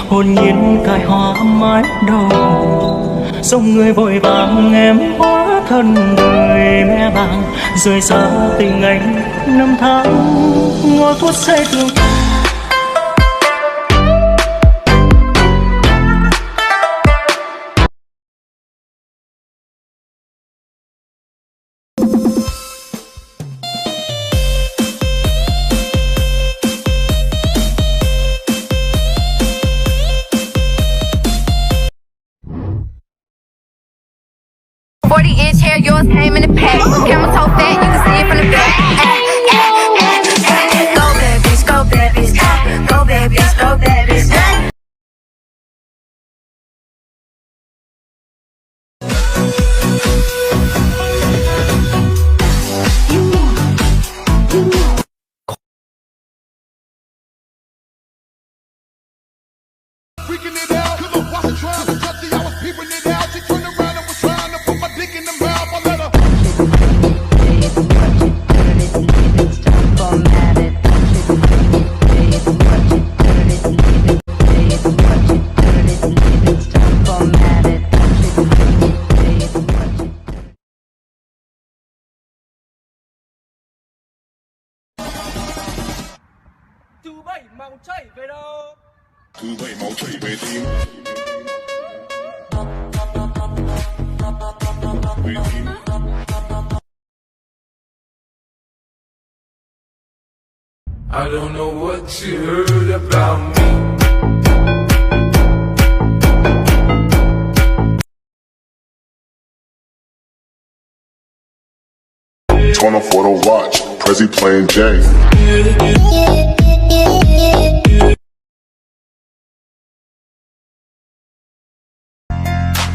hồn nhiên cài hoa mái đầu. Dòng người vội vàng em hóa thân đời mẹ bàng, rời xa tình anh năm tháng ngồi phút say thương. 40-inch hair, yours came in the pack. Camera so fat, you can see it from the back. Go bad bitch, go bad bitch, go bad bitch, go bad bitch. Freaking it out, cause I wasn't trying to touch it, I was peeping it out. She turned around and was trying to put my dick in the mouth. I let her. Thứ bảy máu chảy về đâu? Thứ bảy máu chảy về tim. I don't know what you heard about me. Turn off for the watch, Prezi playing Jay.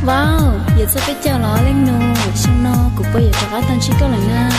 Wow, giờ sao cái chào ló lên nô, xong nó cũng bây giờ có tên chỉ có là Nga.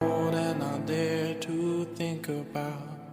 More than I dare to think about.